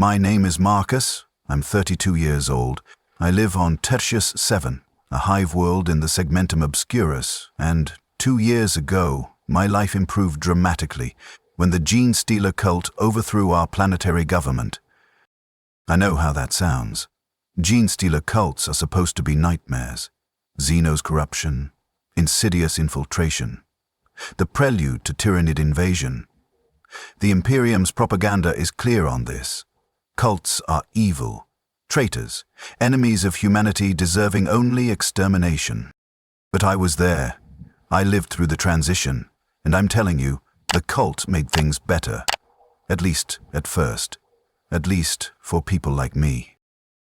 My name is Marcus. I'm 32 years old. I live on Tertius 7, a hive world in the segmentum obscurus, and 2 years ago, my life improved dramatically when the Genestealer cult overthrew our planetary government. I know how that sounds. Genestealer cults are supposed to be nightmares. Xenos corruption, insidious infiltration, the prelude to tyrannid invasion. The Imperium's propaganda is clear on this. Cults are evil, traitors, enemies of humanity deserving only extermination. But I was there. I lived through the transition, and I'm telling you, the cult made things better. At least at first. At least for people like me.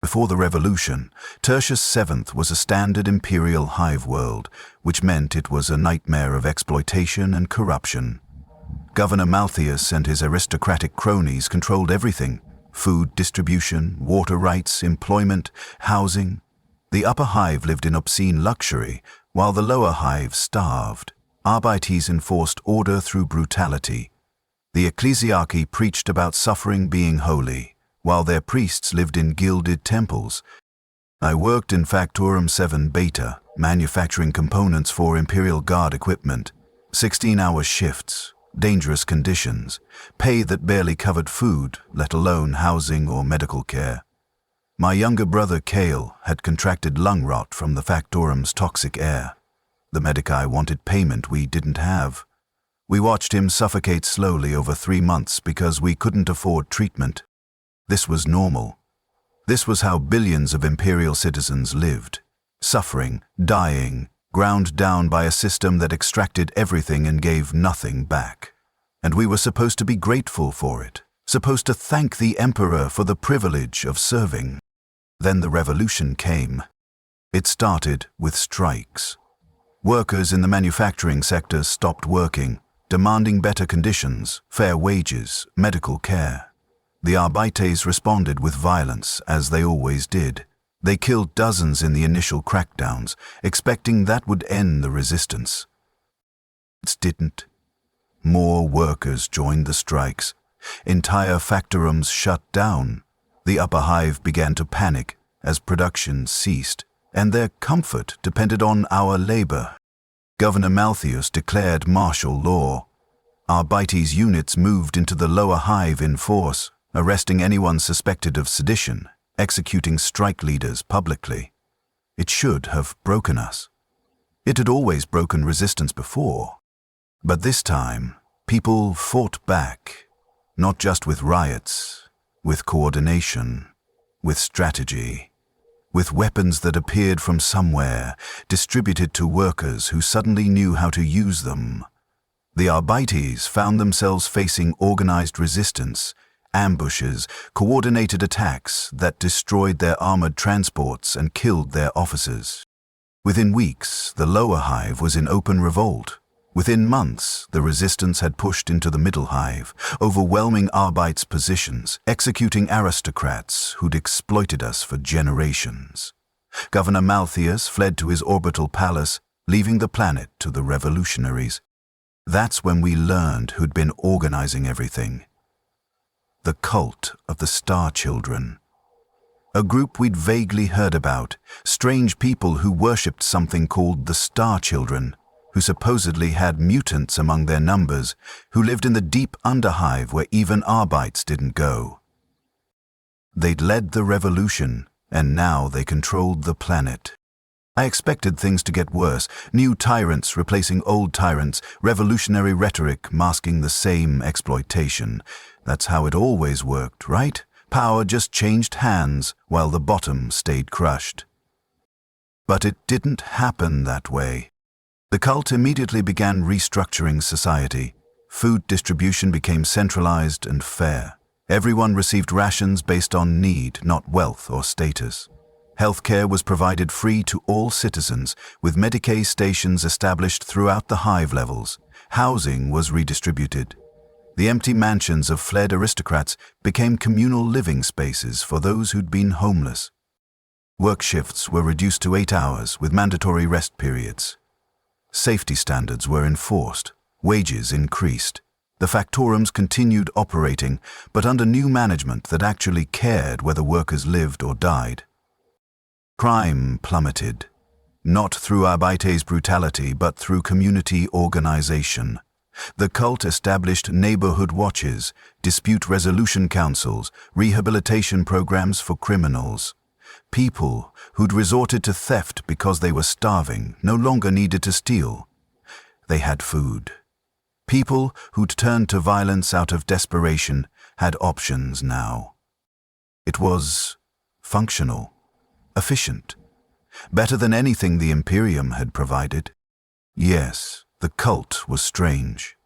Before the revolution, Tertius 7th was a standard imperial hive world, which meant it was a nightmare of exploitation and corruption. Governor Malthius and his aristocratic cronies controlled everything: food distribution, water rights, employment, housing. The upper hive lived in obscene luxury, while the lower hive starved. Arbites enforced order through brutality. The ecclesiarchy preached about suffering being holy, while their priests lived in gilded temples. I worked in Factorum 7 Beta, manufacturing components for Imperial Guard equipment. 16-hour shifts, dangerous conditions, pay that barely covered food, let alone housing or medical care. My younger brother Cale had contracted lung rot from the Factorum's toxic air. The Medici wanted payment we didn't have. We watched him suffocate slowly over 3 months because we couldn't afford treatment. This was normal. This was how billions of Imperial citizens lived. Suffering, dying, ground down by a system that extracted everything and gave nothing back. And we were supposed to be grateful for it, supposed to thank the Emperor for the privilege of serving. Then the revolution came. It started with strikes. Workers in the manufacturing sector stopped working, demanding better conditions, fair wages, medical care. The Arbites responded with violence, as they always did. They killed dozens in the initial crackdowns, expecting that would end the resistance. It didn't. More workers joined the strikes. Entire factorums shut down. The upper hive began to panic as production ceased, and their comfort depended on our labor. Governor Malthius declared martial law. Arbites units moved into the lower hive in force, arresting anyone suspected of sedition, executing strike leaders publicly. It should have broken us. It had always broken resistance before. But this time, people fought back, not just with riots, with coordination, with strategy, with weapons that appeared from somewhere, distributed to workers who suddenly knew how to use them. The Arbites found themselves facing organized resistance, ambushes, coordinated attacks that destroyed their armored transports and killed their officers. Within weeks, the lower hive was in open revolt. Within months, the resistance had pushed into the middle hive, overwhelming Arbites' positions, executing aristocrats who'd exploited us for generations. Governor Malthius fled to his orbital palace, leaving the planet to the revolutionaries. That's when we learned who'd been organizing everything. The cult of the Star Children. A group we'd vaguely heard about, strange people who worshipped something called the Star Children, who supposedly had mutants among their numbers, who lived in the deep underhive where even Arbites didn't go. They'd led the revolution, and now they controlled the planet. I expected things to get worse, new tyrants replacing old tyrants, revolutionary rhetoric masking the same exploitation. That's how it always worked, right? Power just changed hands while the bottom stayed crushed. But it didn't happen that way. The cult immediately began restructuring society. Food distribution became centralized and fair. Everyone received rations based on need, not wealth or status. Healthcare was provided free to all citizens, with Medicaid stations established throughout the hive levels. Housing was redistributed. The empty mansions of fled aristocrats became communal living spaces for those who'd been homeless. Work shifts were reduced to 8 hours with mandatory rest periods. Safety standards were enforced, wages increased, The factorums continued operating, but under new management that actually cared whether workers lived or died. Crime plummeted, not through Arbeite's brutality, but through community organization. The cult established neighborhood watches, dispute resolution councils, rehabilitation programs for criminals. People who'd resorted to theft because they were starving no longer needed to steal. They had food. People who'd turned to violence out of desperation had options now. It was functional, efficient, better than anything the Imperium had provided. Yes, the cult was strange.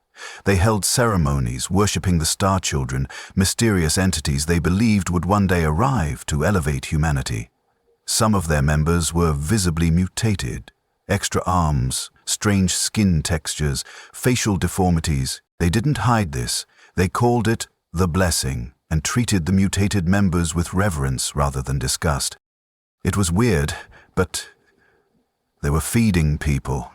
They held ceremonies worshipping the Star Children, mysterious entities they believed would one day arrive to elevate humanity. Some of their members were visibly mutated. Extra arms, strange skin textures, facial deformities. They didn't hide this. They called it the blessing and treated the mutated members with reverence rather than disgust. It was weird, but they were feeding people,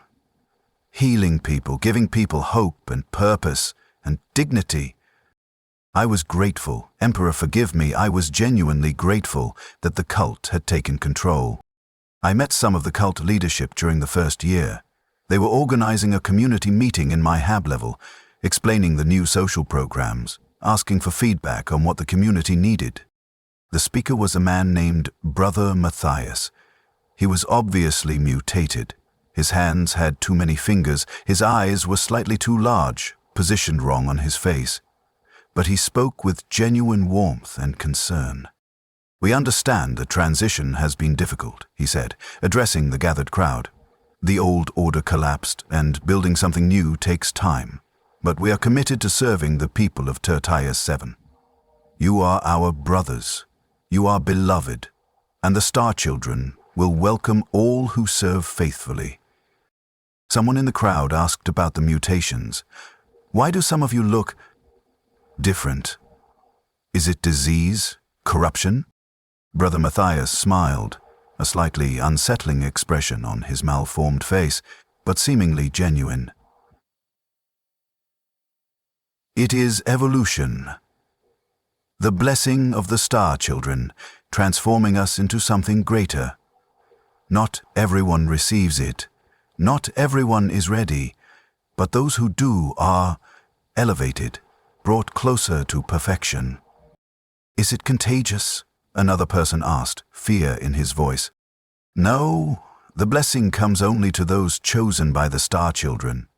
healing people, giving people hope and purpose and dignity. I was grateful. Emperor, forgive me, I was genuinely grateful that the cult had taken control. I met some of the cult leadership during the first year. They were organizing a community meeting in my HAB level, explaining the new social programs, asking for feedback on what the community needed. The speaker was a man named Brother Matthias. He was obviously mutated. His hands had too many fingers, his eyes were slightly too large, positioned wrong on his face. But he spoke with genuine warmth and concern. "We understand the transition has been difficult," he said, addressing the gathered crowd. "The old order collapsed, and building something new takes time. But we are committed to serving the people of Tertius 7. You are our brothers. You are beloved, and the Star Children will welcome all who serve faithfully." Someone in the crowd asked about the mutations. "Why do some of you look different? Is it disease? Corruption?" Brother Matthias smiled, a slightly unsettling expression on his malformed face, but seemingly genuine. "It is evolution. The blessing of the Star Children, transforming us into something greater. Not everyone receives it. Not everyone is ready, but those who do are elevated, brought closer to perfection." "Is it contagious?" another person asked, fear in his voice. "No, the blessing comes only to those chosen by the Star Children.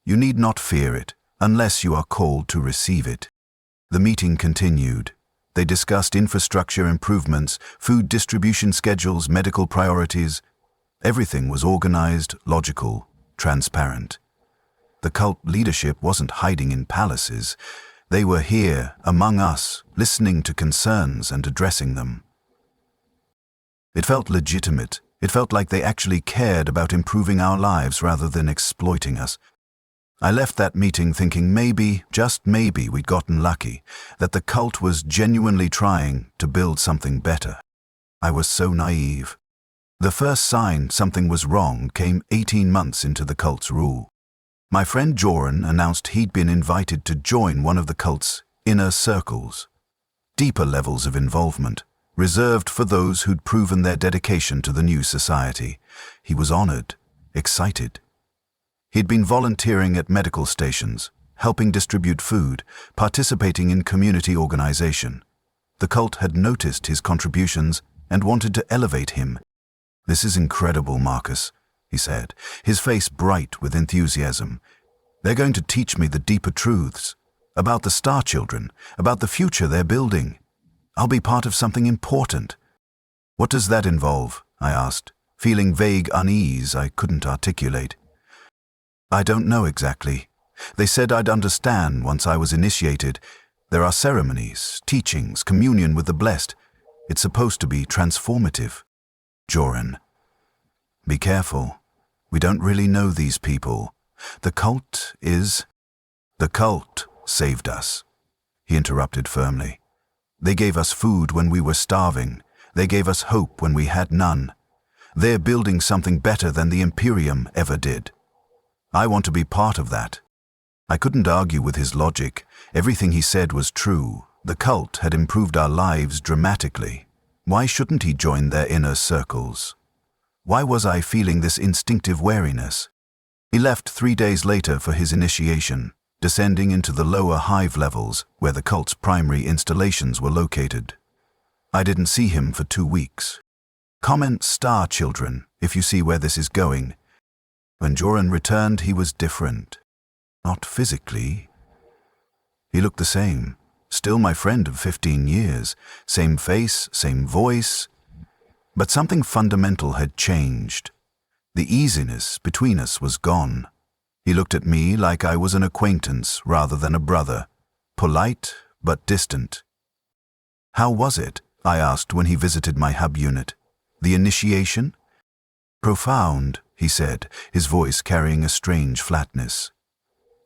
You need not fear it, unless you are called to receive it." The meeting continued. They discussed infrastructure improvements, food distribution schedules, medical priorities. Everything was organized, logical, transparent. The cult leadership wasn't hiding in palaces. They were here, among us, listening to concerns and addressing them. It felt legitimate. It felt like they actually cared about improving our lives rather than exploiting us. I left that meeting thinking maybe, just maybe, we'd gotten lucky, that the cult was genuinely trying to build something better. I was so naive. The first sign something was wrong came 18 months into the cult's rule. My friend Joran announced he'd been invited to join one of the cult's inner circles, deeper levels of involvement, reserved for those who'd proven their dedication to the new society. He was honored, excited. He'd been volunteering at medical stations, helping distribute food, participating in community organization. The cult had noticed his contributions and wanted to elevate him. "This is incredible, Marcus," he said, his face bright with enthusiasm. "They're going to teach me the deeper truths, about the Star Children, about the future they're building. I'll be part of something important." "What does that involve?" I asked, feeling vague unease I couldn't articulate. "I don't know exactly. They said I'd understand once I was initiated. There are ceremonies, teachings, communion with the blessed. It's supposed to be transformative." "Joran, be careful. We don't really know these people. The cult saved us," he interrupted firmly. "They gave us food when we were starving. They gave us hope when we had none. They're building something better than the Imperium ever did. I want to be part of that." I couldn't argue with his logic. Everything he said was true. The cult had improved our lives dramatically. Why shouldn't he join their inner circles? Why was I feeling this instinctive wariness? He left 3 days later for his initiation, descending into the lower hive levels where the cult's primary installations were located. I didn't see him for 2 weeks. Comment star children if you see where this is going. When Joran returned, he was different. Not physically. He looked the same. Still my friend of 15 years. Same face, same voice. But something fundamental had changed. The easiness between us was gone. He looked at me like I was an acquaintance rather than a brother. Polite, but distant. How was it? I asked when he visited my hub unit. The initiation? Profound, he said, his voice carrying a strange flatness.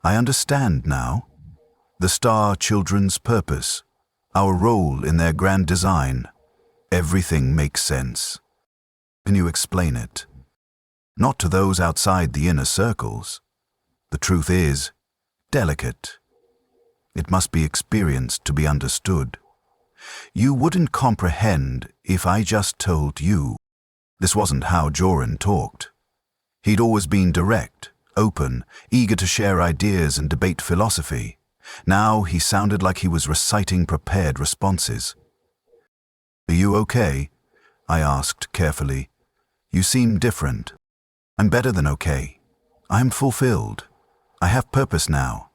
I understand now. The Star Children's purpose, our role in their grand design. Everything makes sense. Can you explain it? Not to those outside the inner circles. The truth is delicate. It must be experienced to be understood. You wouldn't comprehend if I just told you. This wasn't how Joran talked. He'd always been direct, open, eager to share ideas and debate philosophy. Now he sounded like he was reciting prepared responses. Are you okay? I asked carefully. You seem different. I'm better than okay. I'm fulfilled. I have purpose now.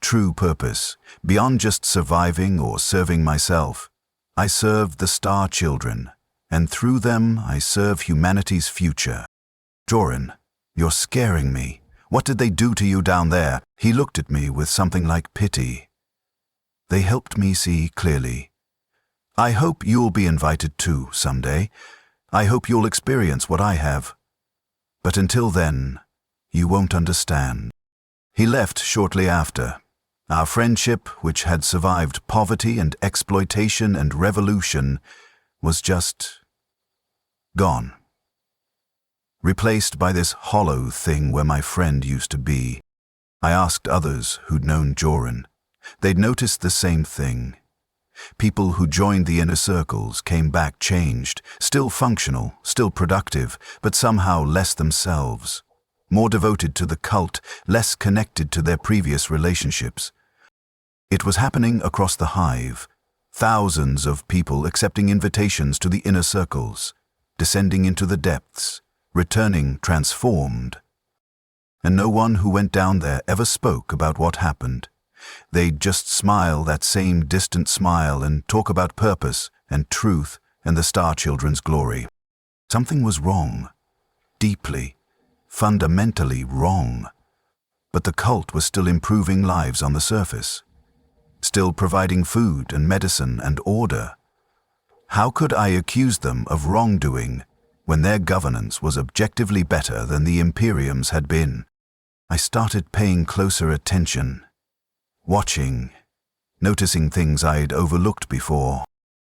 True purpose, beyond just surviving or serving myself. I serve the Star Children, and through them I serve humanity's future. Joran, you're scaring me. What did they do to you down there? He looked at me with something like pity. They helped me see clearly. I hope you'll be invited too someday. I hope you'll experience what I have. But until then, you won't understand. He left shortly after. Our friendship, which had survived poverty and exploitation and revolution, was just gone. Replaced by this hollow thing where my friend used to be. I asked others who'd known Joran. They'd noticed the same thing. People who joined the inner circles came back changed, still functional, still productive, but somehow less themselves. More devoted to the cult, less connected to their previous relationships. It was happening across the hive. Thousands of people accepting invitations to the inner circles, descending into the depths, returning transformed. And no one who went down there ever spoke about what happened. They'd just smile that same distant smile and talk about purpose and truth and the Star Children's glory. Something was wrong. Deeply, fundamentally wrong. But the cult was still improving lives on the surface. Still providing food and medicine and order. How could I accuse them of wrongdoing when their governance was objectively better than the Imperium's had been? I started paying closer attention. Watching, noticing things I'd overlooked before.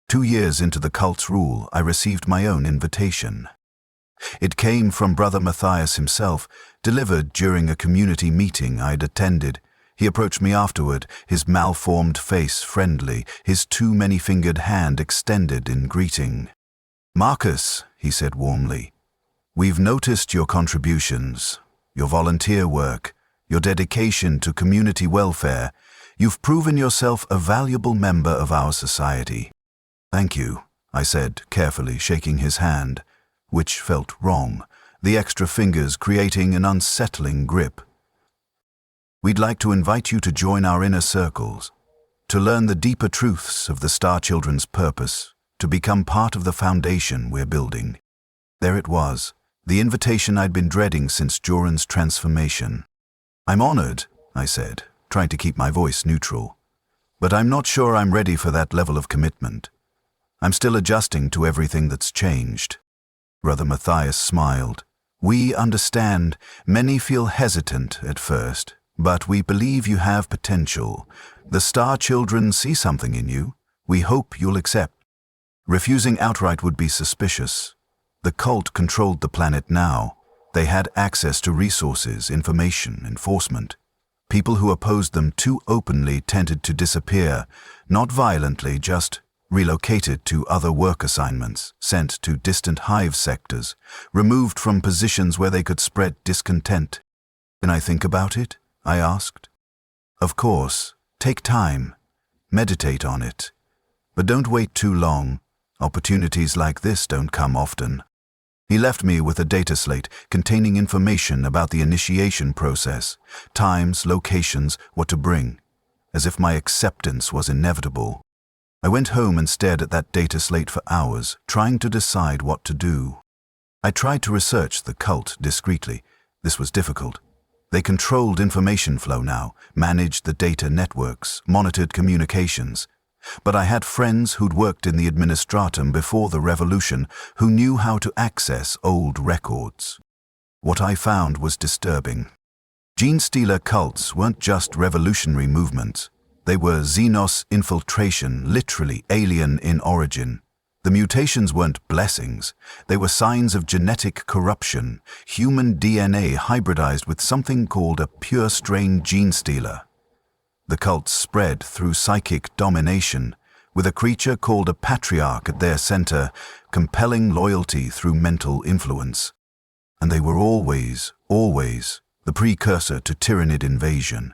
2 years into the cult's rule, I received my own invitation. It came from Brother Matthias himself, delivered during a community meeting I'd attended. He approached me afterward, his malformed face friendly, his too many-fingered hand extended in greeting. "Marcus," he said warmly, "we've noticed your contributions, your volunteer work, your dedication to community welfare. You've proven yourself a valuable member of our society." "Thank you," I said, carefully shaking his hand, which felt wrong, the extra fingers creating an unsettling grip. "We'd like to invite you to join our inner circles, to learn the deeper truths of the Star Children's purpose, to become part of the foundation we're building." There it was, the invitation I'd been dreading since Joran's transformation. "I'm honored," I said, trying to keep my voice neutral. "But I'm not sure I'm ready for that level of commitment. I'm still adjusting to everything that's changed." Brother Matthias smiled. "We understand. Many feel hesitant at first, but we believe you have potential. The Star Children see something in you. We hope you'll accept." Refusing outright would be suspicious. The cult controlled the planet now. They had access to resources, information, enforcement. People who opposed them too openly tended to disappear, not violently, just relocated to other work assignments, sent to distant hive sectors, removed from positions where they could spread discontent. Can I think about it? I asked. Of course. Take time. Meditate on it. But don't wait too long. Opportunities like this don't come often. He left me with a data slate containing information about the initiation process, times, locations, what to bring, as if my acceptance was inevitable. I went home and stared at that data slate for hours, trying to decide what to do. I tried to research the cult discreetly. This was difficult. They controlled information flow now, managed the data networks, monitored communications. But I had friends who'd worked in the administratum before the revolution who knew how to access old records. What I found was disturbing. Genestealer cults weren't just revolutionary movements. They were Xenos infiltration, literally alien in origin. The mutations weren't blessings. They were signs of genetic corruption, human DNA hybridized with something called a pure strain genestealer. The cults spread through psychic domination, with a creature called a patriarch at their center, compelling loyalty through mental influence. And they were always the precursor to tyrannid invasion.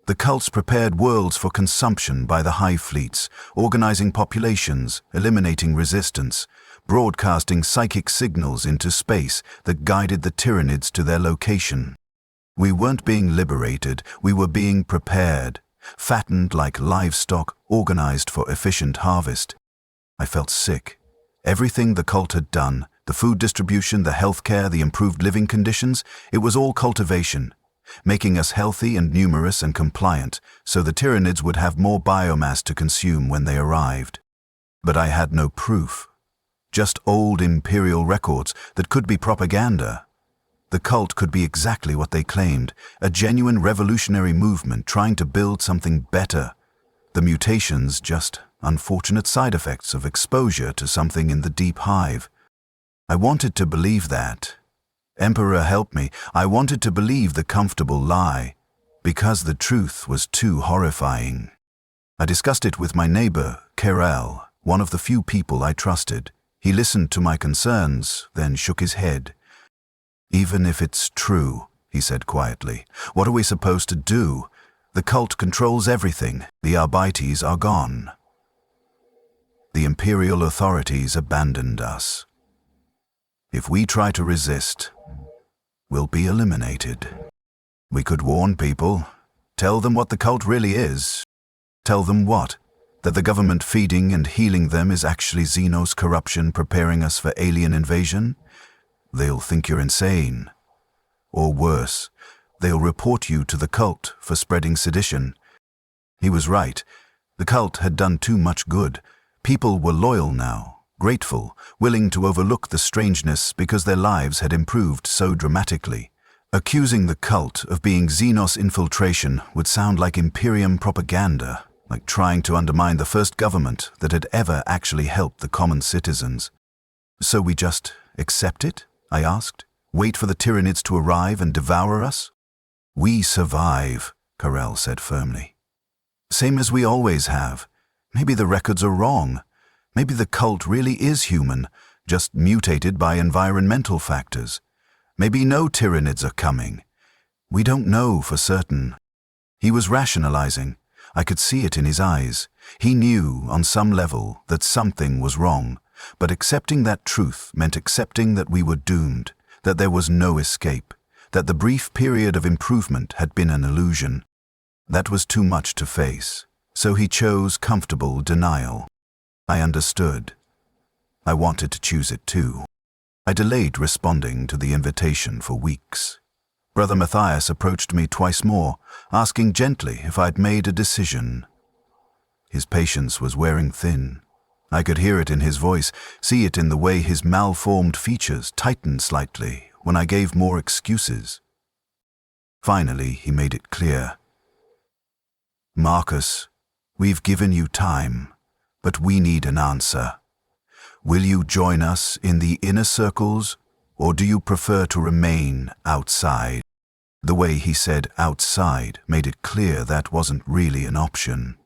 The cults prepared worlds for consumption by the hive fleets, organizing populations, eliminating resistance, broadcasting psychic signals into space that guided the tyrannids to their location. We weren't being liberated, we were being prepared, fattened like livestock, organized for efficient harvest. I felt sick. Everything the cult had done, the food distribution, the healthcare, the improved living conditions, it was all cultivation, making us healthy and numerous and compliant, so the tyrannids would have more biomass to consume when they arrived. But I had no proof. Just old imperial records that could be propaganda. The cult could be exactly what they claimed, a genuine revolutionary movement trying to build something better. The mutations just unfortunate side effects of exposure to something in the deep hive. I wanted to believe that. Emperor, help me. I wanted to believe the comfortable lie, because the truth was too horrifying. I discussed it with my neighbor, Kerel, one of the few people I trusted. He listened to my concerns, then shook his head. Even if it's true, he said quietly, what are we supposed to do? The cult controls everything. The Arbites are gone. The imperial authorities abandoned us. If we try to resist, we'll be eliminated. We could warn people, tell them what the cult really is. Tell them what? That the government feeding and healing them is actually Xenos corruption preparing us for alien invasion? They'll think you're insane. Or worse, they'll report you to the cult for spreading sedition. He was right. The cult had done too much good. People were loyal now, grateful, willing to overlook the strangeness because their lives had improved so dramatically. Accusing the cult of being Xenos infiltration would sound like Imperium propaganda, like trying to undermine the first government that had ever actually helped the common citizens. So we just accept it? I asked. Wait for the tyrannids to arrive and devour us? We survive, Kerel said firmly. Same as we always have. Maybe the records are wrong. Maybe the cult really is human, just mutated by environmental factors. Maybe no tyrannids are coming. We don't know for certain. He was rationalizing. I could see it in his eyes. He knew, on some level, that something was wrong. But accepting that truth meant accepting that we were doomed, that there was no escape, that the brief period of improvement had been an illusion. That was too much to face, so he chose comfortable denial. I understood. I wanted to choose it too. I delayed responding to the invitation for weeks. Brother Matthias approached me twice more, asking gently if I'd made a decision. His patience was wearing thin. I could hear it in his voice, see it in the way his malformed features tightened slightly when I gave more excuses. Finally, he made it clear. Marcus, we've given you time, but we need an answer. Will you join us in the inner circles, or do you prefer to remain outside? The way he said outside made it clear that wasn't really an option.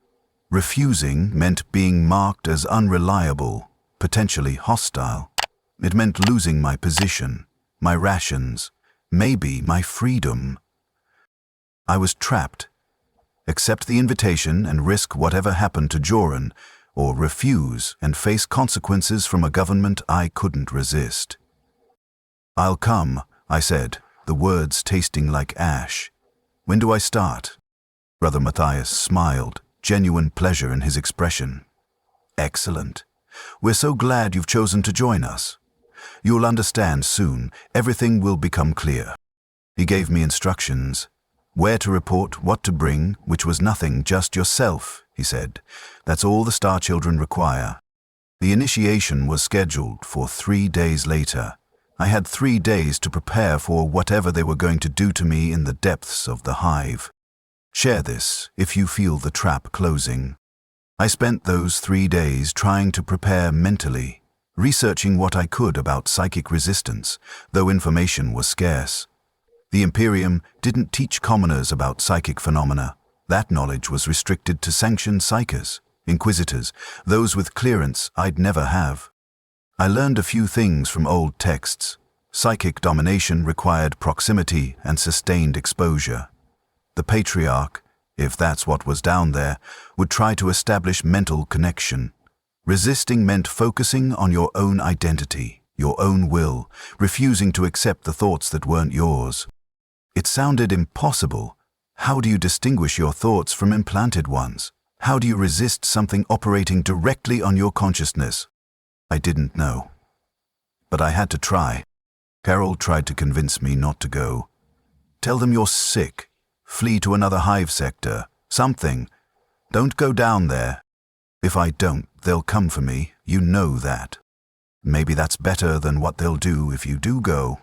Refusing meant being marked as unreliable, potentially hostile. It meant losing my position, my rations, maybe my freedom. I was trapped. Accept the invitation and risk whatever happened to Joran, or refuse and face consequences from a government I couldn't resist. "I'll come," I said, the words tasting like ash. "When do I start?" Brother Matthias smiled, genuine pleasure in his expression. "Excellent. We're so glad you've chosen to join us. You'll understand soon. Everything will become clear." He gave me instructions. Where to report, what to bring, which was nothing, just yourself, he said. That's all the Star Children require. The initiation was scheduled for 3 days later. I had 3 days to prepare for whatever they were going to do to me in the depths of the hive. Share this if you feel the trap closing. I spent those 3 days trying to prepare mentally, researching what I could about psychic resistance, though information was scarce. The Imperium didn't teach commoners about psychic phenomena. That knowledge was restricted to sanctioned psychers, inquisitors, those with clearance I'd never have. I learned a few things from old texts. Psychic domination required proximity and sustained exposure. The Patriarch, if that's what was down there, would try to establish mental connection. Resisting meant focusing on your own identity, your own will, refusing to accept the thoughts that weren't yours. It sounded impossible. How do you distinguish your thoughts from implanted ones? How do you resist something operating directly on your consciousness? I didn't know. But I had to try. Carol tried to convince me not to go. "Tell them you're sick. Flee to another hive sector. Something. Don't go down there. If I don't, they'll come for me. You know that. Maybe that's better than what they'll do if you do go."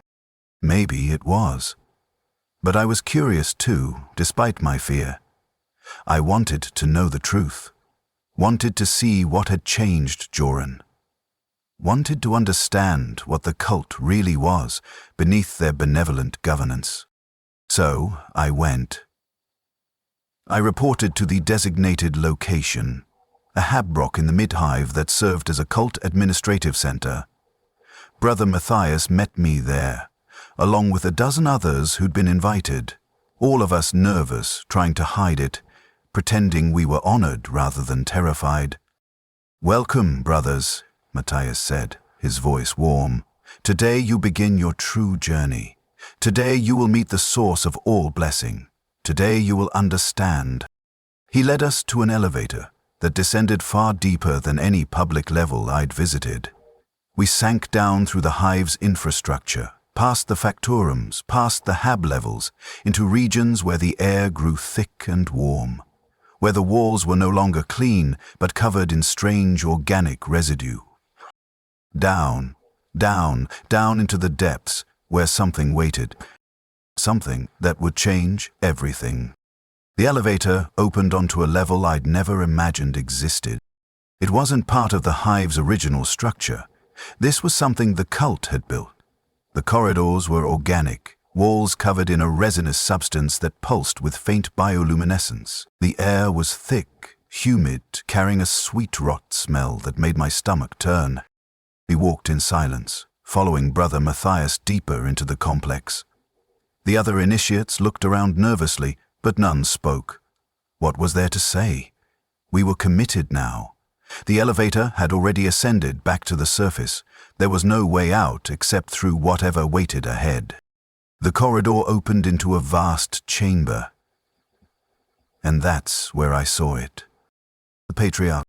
Maybe it was. But I was curious too, despite my fear. I wanted to know the truth. Wanted to see what had changed Joran. Wanted to understand what the cult really was beneath their benevolent governance. So I went. I reported to the designated location, a habrock in the mid-hive that served as a cult administrative center. Brother Matthias met me there, along with a dozen others who'd been invited, all of us nervous, trying to hide it, pretending we were honored rather than terrified. "Welcome, brothers," Matthias said, his voice warm. "Today you begin your true journey. Today you will meet the source of all blessing. Today you will understand." He led us to an elevator that descended far deeper than any public level I'd visited. We sank down through the hive's infrastructure, past the factorums, past the hab levels, into regions where the air grew thick and warm, where the walls were no longer clean but covered in strange organic residue. Down, down, down into the depths where something waited, something that would change everything. The elevator opened onto a level I'd never imagined existed. It wasn't part of the hive's original structure. This was something the cult had built. The corridors were organic, walls covered in a resinous substance that pulsed with faint bioluminescence. The air was thick, humid, carrying a sweet rot smell that made my stomach turn. We walked in silence, following Brother Matthias deeper into the complex. The other initiates looked around nervously, but none spoke. What was there to say? We were committed now. The elevator had already ascended back to the surface. There was no way out except through whatever waited ahead. The corridor opened into a vast chamber. And that's where I saw it. The Patriarch.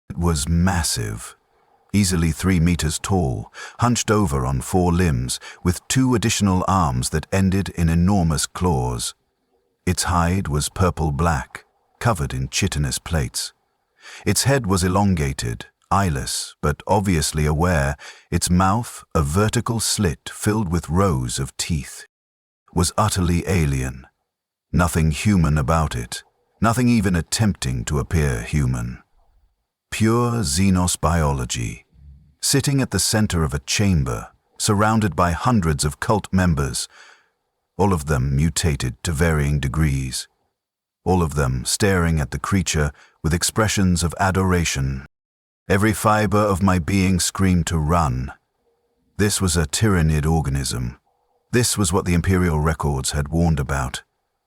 It was massive, easily 3 meters tall, hunched over on 4 limbs, with 2 additional arms that ended in enormous claws. Its hide was purple-black, covered in chitinous plates. Its head was elongated, eyeless, but obviously aware, its mouth, a vertical slit filled with rows of teeth, was utterly alien. Nothing human about it, nothing even attempting to appear human. Pure Xenos biology, sitting at the center of a chamber, surrounded by hundreds of cult members. all of them mutated to varying degrees, all of them staring at the creature with expressions of adoration. Every fiber of my being screamed to run. This was a tyrannid organism. This was what the Imperial records had warned about.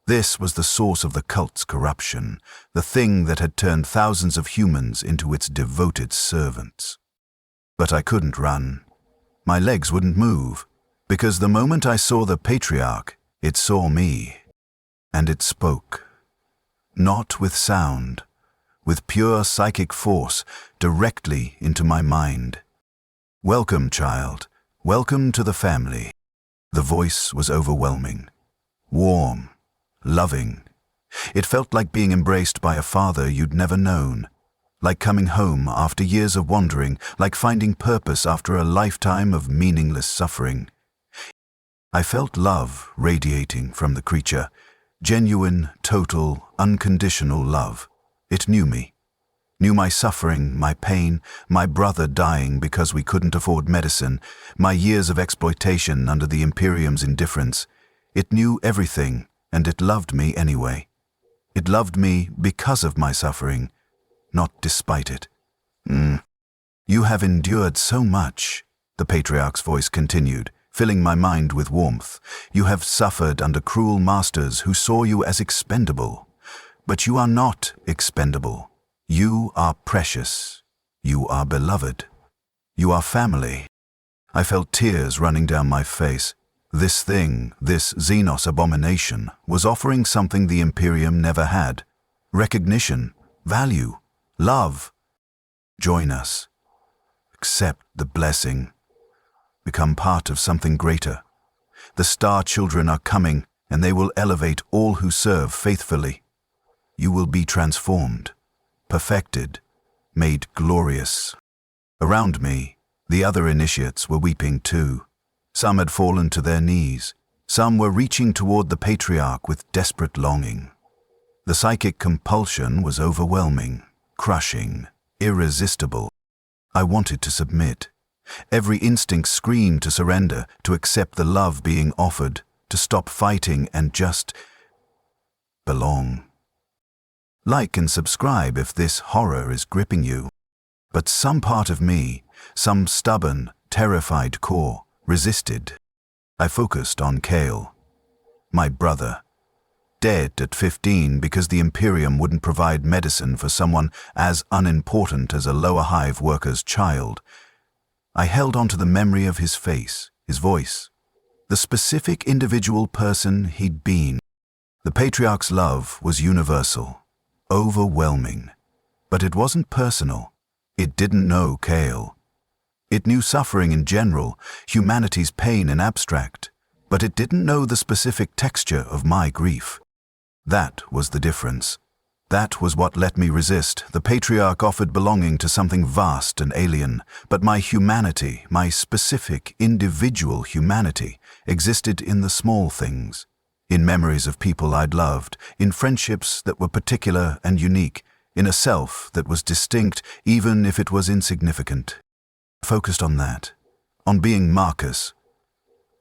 This was the source of the cult's corruption, the thing that had turned thousands of humans into its devoted servants. But I couldn't run. My legs wouldn't move, because the moment I saw the Patriarch, it saw me. And it spoke. Not with sound, with pure psychic force, directly into my mind. "Welcome, child. Welcome to the family." The voice was overwhelming, warm, loving. It felt like being embraced by a father you'd never known, like coming home after years of wandering, like finding purpose after a lifetime of meaningless suffering. I felt love radiating from the creature, genuine, total, unconditional love. It knew me, knew my suffering, my pain, my brother dying because we couldn't afford medicine, my years of exploitation under the Imperium's indifference. It knew everything, and it loved me anyway. It loved me because of my suffering, not despite it. "You have endured so much," the Patriarch's voice continued, filling my mind with warmth. "You have suffered under cruel masters who saw you as expendable. But you are not expendable. You are precious. You are beloved. You are family." I felt tears running down my face. This thing, this Xenos abomination, was offering something the Imperium never had. Recognition, value, love. Join us. Accept the blessing. Become part of something greater. The Star Children are coming, and they will elevate all who serve faithfully. You will be transformed, perfected, made glorious. Around me, the other initiates were weeping too. Some had fallen to their knees. Some were reaching toward the Patriarch with desperate longing. The psychic compulsion was overwhelming, crushing, irresistible. I wanted to submit. Every instinct screamed to surrender, to accept the love being offered, to stop fighting and just belong. Like and subscribe if this horror is gripping you. But some part of me, some stubborn, terrified core, resisted. I focused on Kale, my brother, dead at 15 because the Imperium wouldn't provide medicine for someone as unimportant as a lower hive worker's child. I held on to the memory of his face, his voice, the specific individual person he'd been. The Patriarch's love was universal, overwhelming, but it wasn't personal. It didn't know Kale. It knew suffering in general, humanity's pain in abstract, but it didn't know the specific texture of my grief. That was the difference. That was what let me resist. The Patriarch offered belonging to something vast and alien, but my humanity, my specific, individual humanity, existed in the small things, in memories of people I'd loved, in friendships that were particular and unique, in a self that was distinct even if it was insignificant. Focused on that, on being Marcus,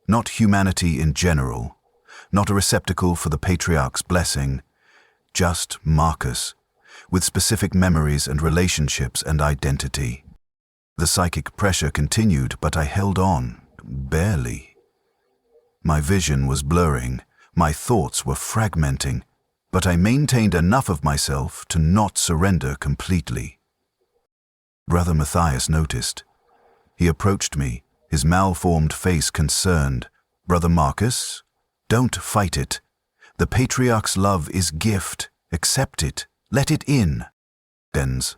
not humanity in general, not a receptacle for the Patriarch's blessing, just Marcus, with specific memories and relationships and identity. The psychic pressure continued, but I held on, barely. My vision was blurring, my thoughts were fragmenting, but I maintained enough of myself to not surrender completely. Brother Matthias noticed. He approached me, his malformed face concerned. "Brother Marcus, don't fight it. The Patriarch's love is gift. Accept it. Let it in." Denz.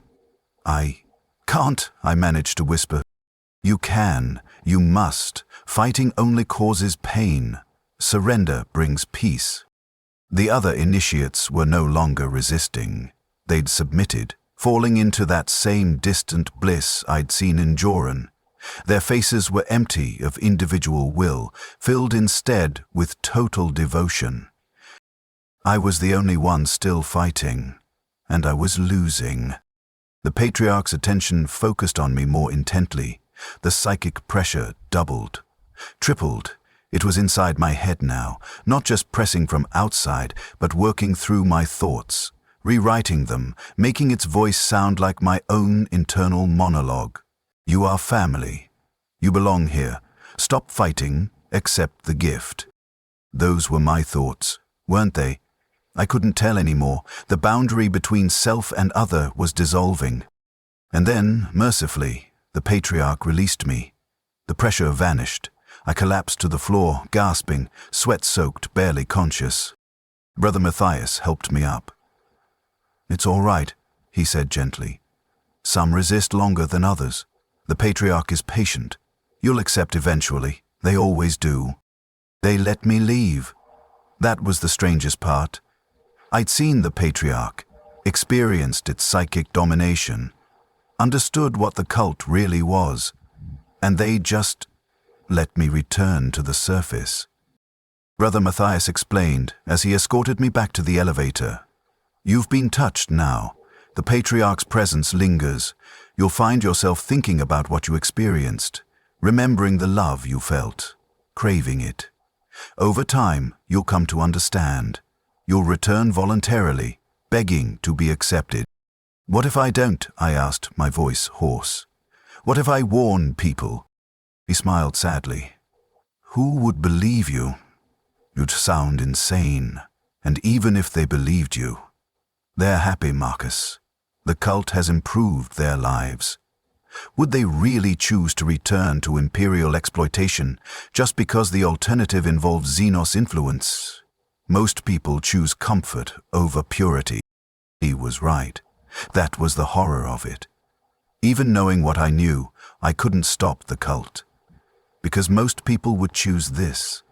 "I can't," I managed to whisper. "You can. You must. Fighting only causes pain. Surrender brings peace." The other initiates were no longer resisting. They'd submitted, falling into that same distant bliss I'd seen in Joran. Their faces were empty of individual will, filled instead with total devotion. I was the only one still fighting, and I was losing. The Patriarch's attention focused on me more intently. The psychic pressure doubled, tripled. It was inside my head now, not just pressing from outside, but working through my thoughts, rewriting them, making its voice sound like my own internal monologue. You are family. You belong here. Stop fighting, accept the gift. Those were my thoughts, weren't they? I couldn't tell anymore. The boundary between self and other was dissolving. And then, mercifully, the Patriarch released me. The pressure vanished. I collapsed to the floor, gasping, sweat-soaked, barely conscious. Brother Matthias helped me up. "It's all right," he said gently. "Some resist longer than others. The Patriarch is patient. You'll accept eventually. They always do." They let me leave. That was the strangest part. I'd seen the Patriarch, experienced its psychic domination, understood what the cult really was, and they just let me return to the surface. Brother Matthias explained as he escorted me back to the elevator. "You've been touched now. The Patriarch's presence lingers. You'll find yourself thinking about what you experienced, remembering the love you felt, craving it. Over time, you'll come to understand. You'll return voluntarily, begging to be accepted." "What if I don't?" I asked, my voice hoarse. "What if I warn people?" He smiled sadly. "Who would believe you? You'd sound insane. And even if they believed you, they're happy, Marcus. The cult has improved their lives. Would they really choose to return to Imperial exploitation just because the alternative involves Xenos influence? Most people choose comfort over purity." He was right. That was the horror of it. Even knowing what I knew, I couldn't stop the cult. Because most people would choose this,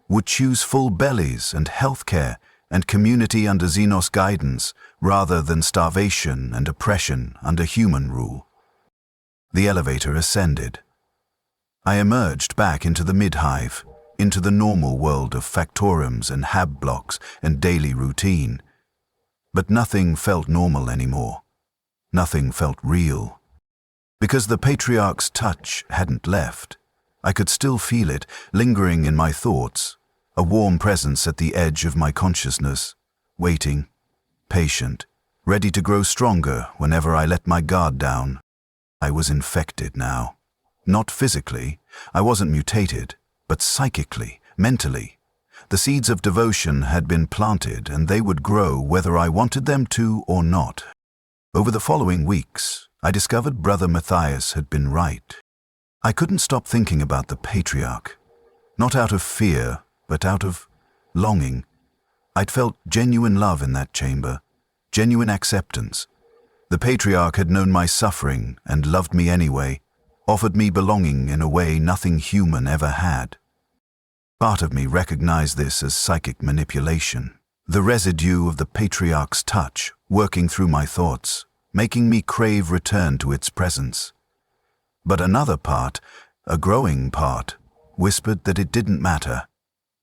would choose full bellies and healthcare and community under Xenos guidance rather than starvation and oppression under human rule. The elevator ascended. I emerged back into the mid-hive, into the normal world of factorums and hab blocks and daily routine. But nothing felt normal anymore. Nothing felt real. Because the Patriarch's touch hadn't left, I could still feel it, lingering in my thoughts, a warm presence at the edge of my consciousness, waiting, patient, ready to grow stronger whenever I let my guard down. I was infected now. Not physically, I wasn't mutated, but psychically, mentally. The seeds of devotion had been planted and they would grow whether I wanted them to or not. Over the following weeks, I discovered Brother Matthias had been right. I couldn't stop thinking about the Patriarch. Not out of fear, but out of longing. I'd felt genuine love in that chamber, genuine acceptance. The Patriarch had known my suffering and loved me anyway, offered me belonging in a way nothing human ever had. Part of me recognized this as psychic manipulation, the residue of the Patriarch's touch working through my thoughts, making me crave return to its presence. But another part, a growing part, whispered that it didn't matter.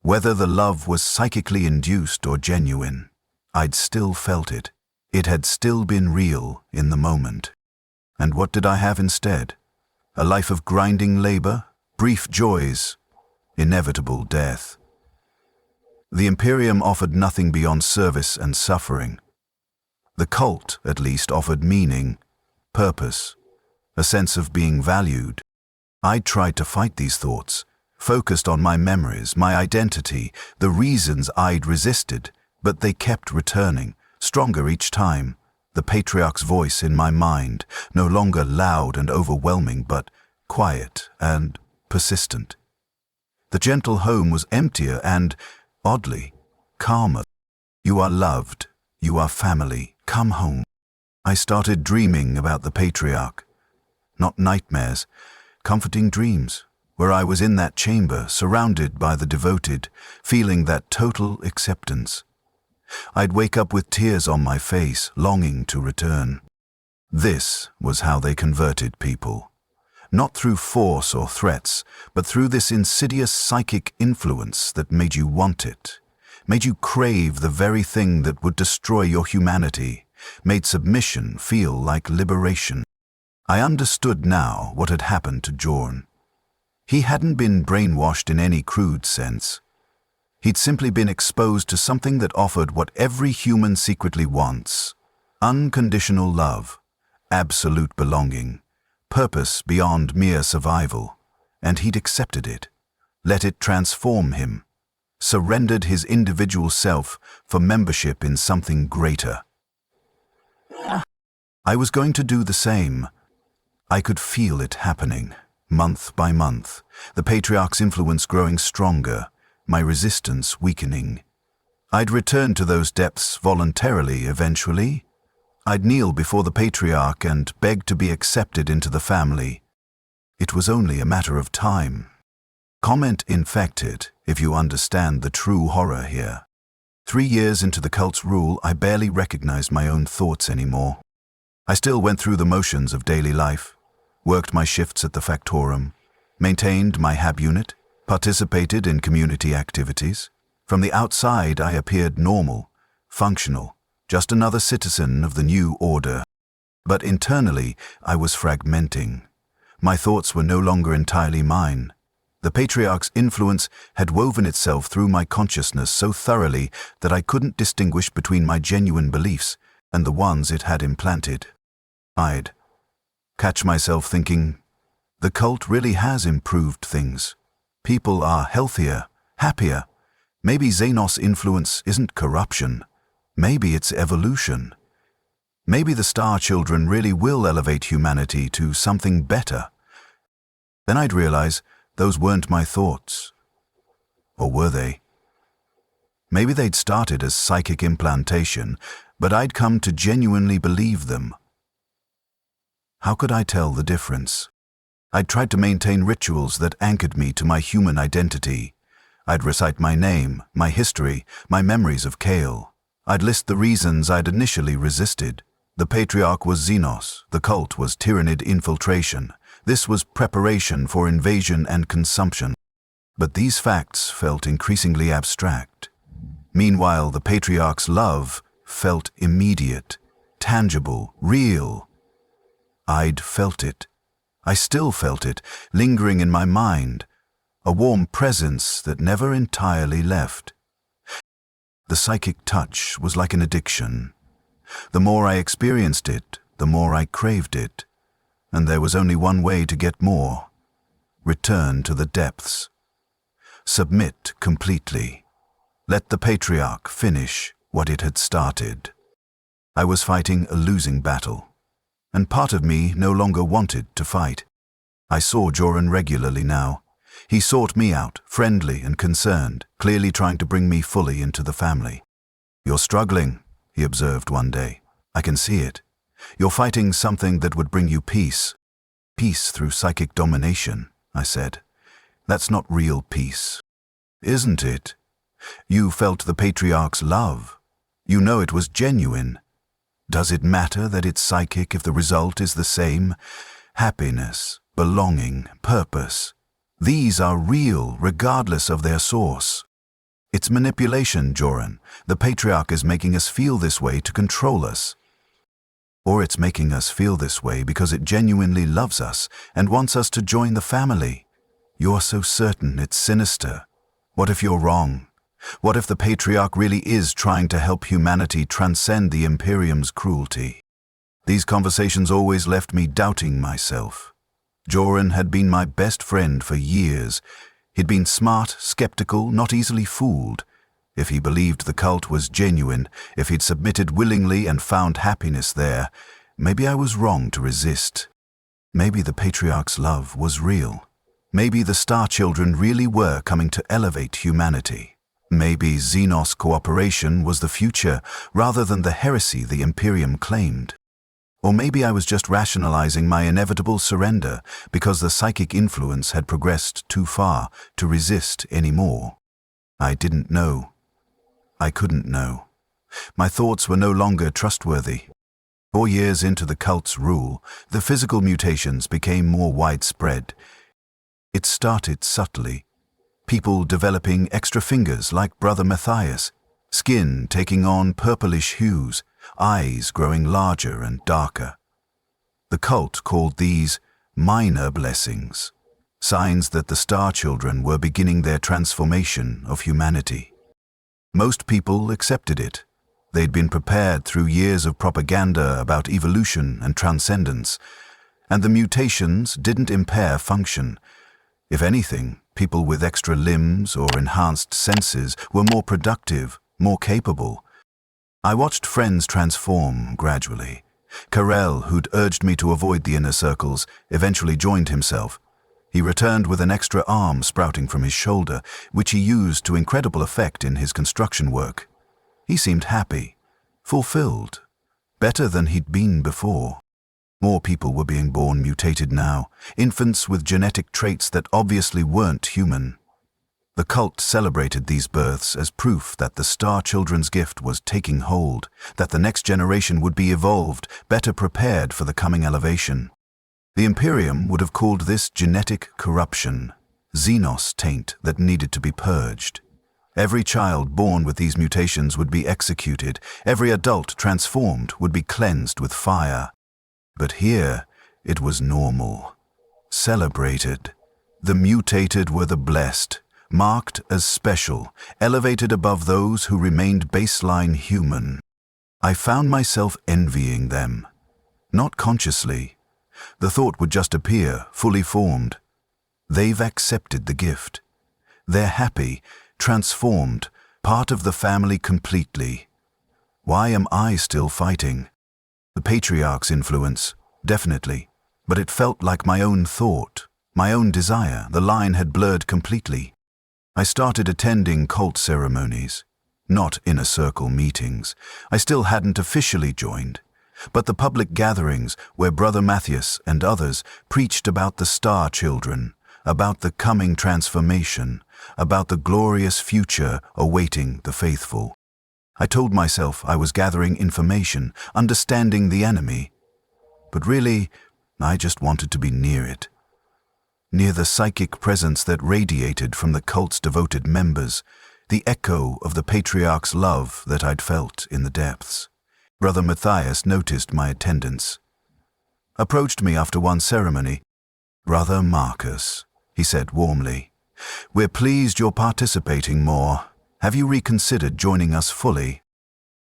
Whether the love was psychically induced or genuine, I'd still felt it. It had still been real in the moment. And what did I have instead? A life of grinding labor, brief joys, inevitable death. The Imperium offered nothing beyond service and suffering. The cult, at least, offered meaning, purpose, a sense of being valued. I tried to fight these thoughts, focused on my memories, my identity, the reasons I'd resisted, but they kept returning, stronger each time. The Patriarch's voice in my mind, no longer loud and overwhelming, but quiet and persistent. The gentle home was emptier and, oddly, calmer. "You are loved. You are family. Come home." I started dreaming about the Patriarch. Not nightmares, comforting dreams, where I was in that chamber, surrounded by the devoted, feeling that total acceptance. I'd wake up with tears on my face, longing to return. This was how they converted people. Not through force or threats, but through this insidious psychic influence that made you want it, made you crave the very thing that would destroy your humanity, made submission feel like liberation. I understood now what had happened to Jorn. He hadn't been brainwashed in any crude sense. He'd simply been exposed to something that offered what every human secretly wants: unconditional love, absolute belonging, purpose beyond mere survival. And he'd accepted it, let it transform him, surrendered his individual self for membership in something greater. I was going to do the same. I could feel it happening, month by month, the Patriarch's influence growing stronger, my resistance weakening. I'd return to those depths voluntarily eventually. I'd kneel before the Patriarch and beg to be accepted into the family. It was only a matter of time. Comment infected, if you understand the true horror here. 3 years into the cult's rule, I barely recognized my own thoughts anymore. I still went through the motions of daily life, worked my shifts at the Factorum, maintained my HAB unit, participated in community activities. From the outside, I appeared normal, functional, just another citizen of the new order. But internally, I was fragmenting. My thoughts were no longer entirely mine. The Patriarch's influence had woven itself through my consciousness so thoroughly that I couldn't distinguish between my genuine beliefs and the ones it had implanted. I'd catch myself thinking, the cult really has improved things. People are healthier, happier. Maybe Xenos' influence isn't corruption. Maybe it's evolution. Maybe the Star Children really will elevate humanity to something better. Then I'd realize those weren't my thoughts. Or were they? Maybe they'd started as psychic implantation, but I'd come to genuinely believe them. How could I tell the difference? I'd tried to maintain rituals that anchored me to my human identity. I'd recite my name, my history, my memories of Kale. I'd list the reasons I'd initially resisted. The Patriarch was Xenos, the cult was Tyranid infiltration. This was preparation for invasion and consumption. But these facts felt increasingly abstract. Meanwhile, the Patriarch's love felt immediate, tangible, real. I'd felt it. I still felt it, lingering in my mind, a warm presence that never entirely left. The psychic touch was like an addiction. The more I experienced it, the more I craved it. And there was only one way to get more: return to the depths. Submit completely. Let the Patriarch finish what it had started. I was fighting a losing battle, and part of me no longer wanted to fight. I saw Joran regularly now. He sought me out, friendly and concerned, clearly trying to bring me fully into the family. "You're struggling," he observed one day. "I can see it. You're fighting something that would bring you peace." "Peace through psychic domination," I said. "That's not real peace." "Isn't it? You felt the Patriarch's love. You know it was genuine. Does it matter that it's psychic if the result is the same? Happiness, belonging, purpose. These are real regardless of their source. It's manipulation, Joran. The Patriarch is making us feel this way to control us. Or it's making us feel this way because it genuinely loves us and wants us to join the family. You're so certain it's sinister. What if you're wrong? What if the Patriarch really is trying to help humanity transcend the Imperium's cruelty?" These conversations always left me doubting myself. Joran had been my best friend for years. He'd been smart, skeptical, not easily fooled. If he believed the cult was genuine, if he'd submitted willingly and found happiness there, maybe I was wrong to resist. Maybe the Patriarch's love was real. Maybe the Star Children really were coming to elevate humanity. Maybe Xenos cooperation was the future rather than the heresy the Imperium claimed. Or maybe I was just rationalizing my inevitable surrender because the psychic influence had progressed too far to resist anymore. I didn't know. I couldn't know. My thoughts were no longer trustworthy. 4 years into the cult's rule, the physical mutations became more widespread. It started subtly. People developing extra fingers like Brother Matthias, skin taking on purplish hues, eyes growing larger and darker. The cult called these minor blessings. signs that the Star Children were beginning their transformation of humanity. Most people accepted it. They'd been prepared through years of propaganda about evolution and transcendence, and the mutations didn't impair function. If anything, people with extra limbs or enhanced senses were more productive, more capable. I watched friends transform gradually. Karel, who'd urged me to avoid the inner circles, eventually joined himself. He returned with an extra arm sprouting from his shoulder, which he used to incredible effect in his construction work. He seemed happy, fulfilled, better than he'd been before. More people were being born mutated now, infants with genetic traits that obviously weren't human. The cult celebrated these births as proof that the Star Children's gift was taking hold, that the next generation would be evolved, better prepared for the coming elevation. The Imperium would have called this genetic corruption, Xenos taint that needed to be purged. Every child born with these mutations would be executed, every adult transformed would be cleansed with fire. But here, it was normal, celebrated. The mutated were the blessed, marked as special, elevated above those who remained baseline human. I found myself envying them. Not consciously. The thought would just appear, fully formed. They've accepted the gift. They're happy, transformed, part of the family completely. Why am I still fighting? The Patriarch's influence, definitely, but it felt like my own thought, my own desire. The line had blurred completely. I started attending cult ceremonies, not inner circle meetings. I still hadn't officially joined, but the public gatherings where Brother Matthias and others preached about the Star Children, about the coming transformation, about the glorious future awaiting the faithful. I told myself I was gathering information, understanding the enemy, but really, I just wanted to be near it. Near the psychic presence that radiated from the cult's devoted members, the echo of the Patriarch's love that I'd felt in the depths. Brother Matthias noticed my attendance. Approached me after one ceremony. "Brother Marcus," he said warmly, "we're pleased you're participating more. Have you reconsidered joining us fully?"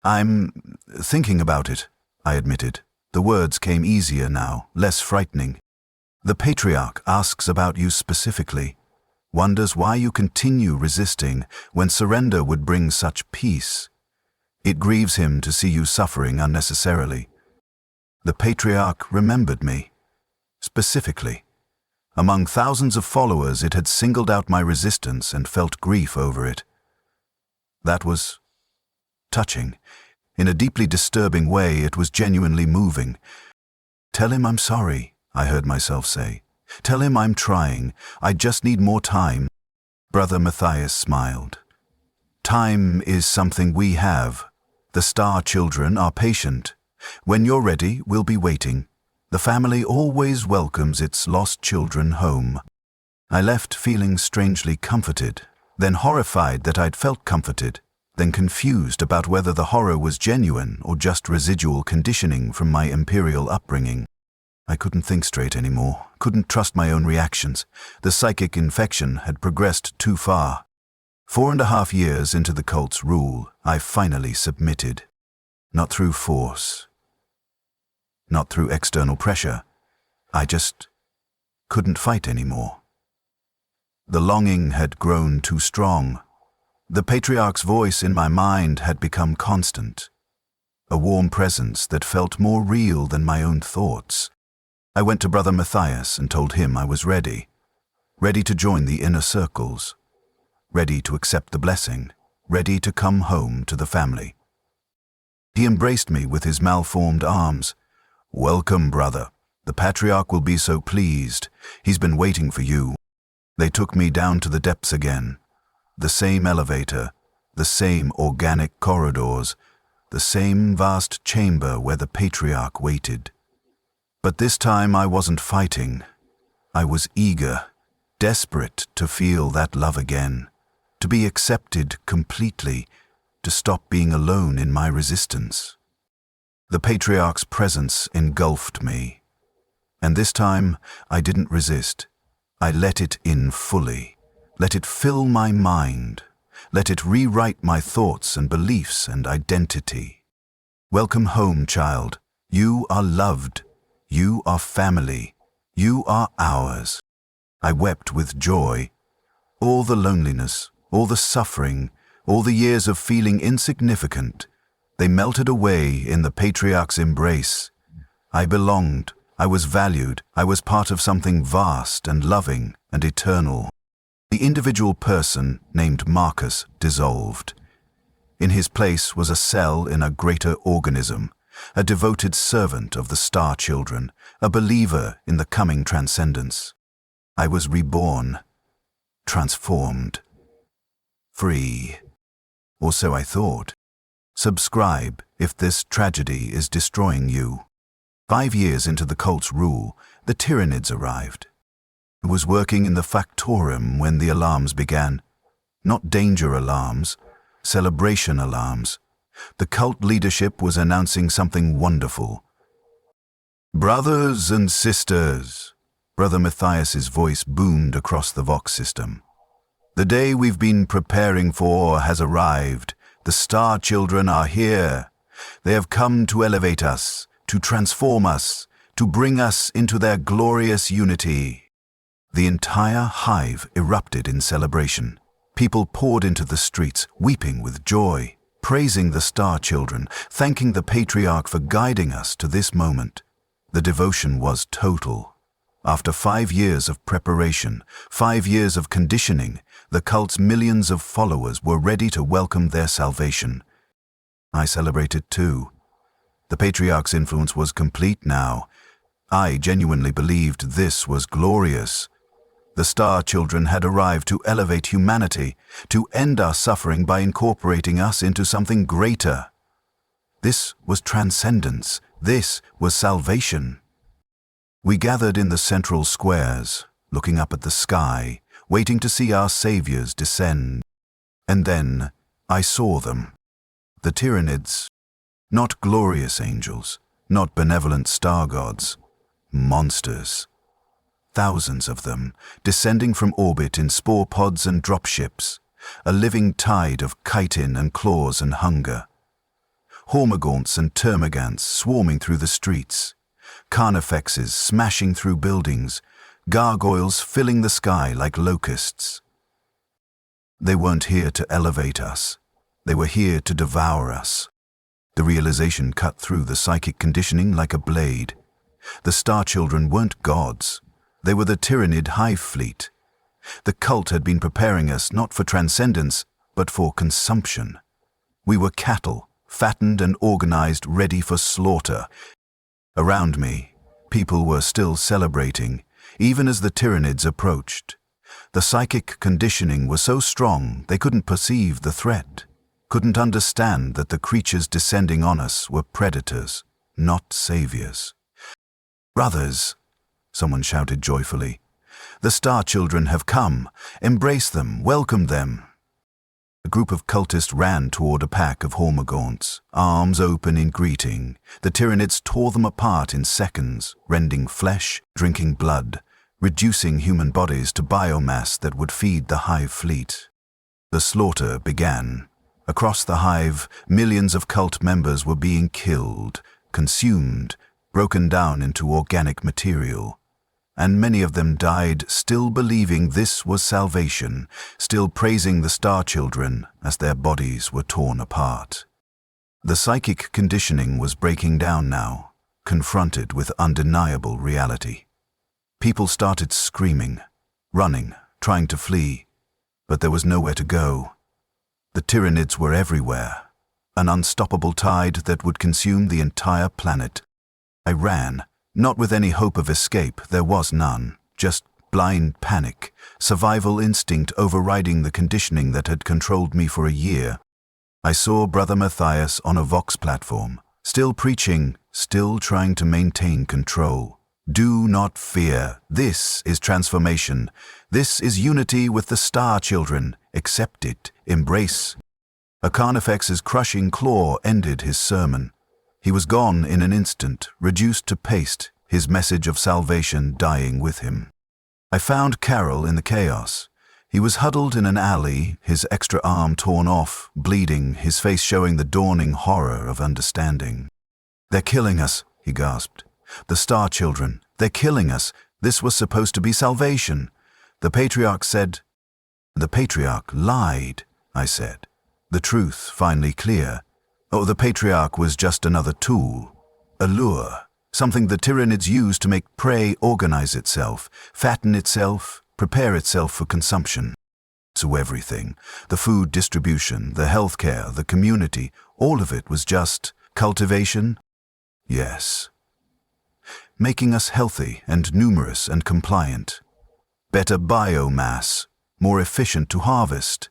"I'm thinking about it," I admitted. The words came easier now, less frightening. "The Patriarch asks about you specifically, wonders why you continue resisting when surrender would bring such peace. It grieves him to see you suffering unnecessarily." The Patriarch remembered me, specifically. Among thousands of followers, it had singled out my resistance and felt grief over it. That was touching. In a deeply disturbing way, it was genuinely moving. "Tell him I'm sorry," I heard myself say. "Tell him I'm trying. I just need more time." Brother Matthias smiled. "Time is something we have. The Star Children are patient. When you're ready, we'll be waiting. The family always welcomes its lost children home." I left feeling strangely comforted, then horrified that I'd felt comforted, then confused about whether the horror was genuine or just residual conditioning from my Imperial upbringing. I couldn't think straight anymore, couldn't trust my own reactions. The psychic infection had progressed too far. 4.5 years into the cult's rule, I finally submitted. Not through force, not through external pressure. I just couldn't fight anymore. The longing had grown too strong. The Patriarch's voice in my mind had become constant, a warm presence that felt more real than my own thoughts. I went to Brother Matthias and told him I was ready to join the inner circles, ready to accept the blessing, ready to come home to the family. He embraced me with his malformed arms. "Welcome, brother. The Patriarch will be so pleased. He's been waiting for you." They took me down to the depths again. The same elevator, the same organic corridors, the same vast chamber where the Patriarch waited. But this time I wasn't fighting. I was eager, desperate to feel that love again, to be accepted completely, to stop being alone in my resistance. The Patriarch's presence engulfed me. And this time I didn't resist. I let it in fully. Let it fill my mind. Let it rewrite my thoughts and beliefs and identity. Welcome home, child. You are loved. You are family. You are ours. I wept with joy. All the loneliness, all the suffering, all the years of feeling insignificant, they melted away in the patriarch's embrace. I belonged. I was valued. I was part of something vast and loving and eternal. The individual person, named Marcus, dissolved. In his place was a cell in a greater organism, a devoted servant of the Star Children, a believer in the coming transcendence. I was reborn, transformed, free. Or so I thought. Subscribe if this tragedy is destroying you. 5 years into the cult's rule, the Tyranids arrived. I was working in the Factorum when the alarms began. Not danger alarms, celebration alarms. The cult leadership was announcing something wonderful. Brothers and sisters, Brother Matthias's voice boomed across the Vox system. The day we've been preparing for has arrived. The Star Children are here. They have come to elevate us, to transform us, to bring us into their glorious unity. The entire hive erupted in celebration. People poured into the streets, weeping with joy, praising the Star Children, thanking the Patriarch for guiding us to this moment. The devotion was total. After 5 years of preparation, 5 years of conditioning, the cult's millions of followers were ready to welcome their salvation. I celebrated too. The Patriarch's influence was complete now. I genuinely believed this was glorious. The Star Children had arrived to elevate humanity, to end our suffering by incorporating us into something greater. This was transcendence. This was salvation. We gathered in the central squares, looking up at the sky, waiting to see our saviors descend. And then I saw them. The Tyranids. Not glorious angels, not benevolent star gods. Monsters. Thousands of them, descending from orbit in spore pods and dropships, a living tide of chitin and claws and hunger. Hormagaunts and termagants swarming through the streets, carnifexes smashing through buildings, gargoyles filling the sky like locusts. They weren't here to elevate us. They were here to devour us. The realization cut through the psychic conditioning like a blade. The Star Children weren't gods. They were the Tyranid hive fleet. The cult had been preparing us not for transcendence, but for consumption. We were cattle, fattened and organized, ready for slaughter. Around me, people were still celebrating, even as the Tyranids approached. The psychic conditioning was so strong they couldn't perceive the threat, couldn't understand that the creatures descending on us were predators, not saviors. Brothers, someone shouted joyfully. The Star Children have come. Embrace them, welcome them. A group of cultists ran toward a pack of Hormagaunts, arms open in greeting. The Tyranids tore them apart in seconds, rending flesh, drinking blood, reducing human bodies to biomass that would feed the hive fleet. The slaughter began. Across the hive, millions of cult members were being killed, consumed, broken down into organic material. And many of them died still believing this was salvation, still praising the Star Children as their bodies were torn apart. The psychic conditioning was breaking down now, confronted with undeniable reality. People started screaming, running, trying to flee, but there was nowhere to go. The Tyranids were everywhere, an unstoppable tide that would consume the entire planet. I ran. Not with any hope of escape, there was none, just blind panic, survival instinct overriding the conditioning that had controlled me for a year. I saw Brother Matthias on a Vox platform, still preaching, still trying to maintain control. Do not fear. This is transformation. This is unity with the Star Children. Accept it. Embrace. A carnifex's crushing claw ended his sermon. He was gone in an instant, reduced to paste, his message of salvation dying with him. I found Carol in the chaos. He was huddled in an alley, his extra arm torn off, bleeding, his face showing the dawning horror of understanding. "They're killing us," he gasped. "The Star Children, they're killing us. This was supposed to be salvation." The Patriarch said. "The Patriarch lied," I said. The truth finally clear. Oh, the Patriarch was just another tool. A lure. Something the Tyranids use to make prey organize itself, fatten itself, prepare itself for consumption. So everything, the food distribution, the healthcare, the community, all of it was just cultivation? Yes. Making us healthy and numerous and compliant. Better biomass, more efficient to harvest.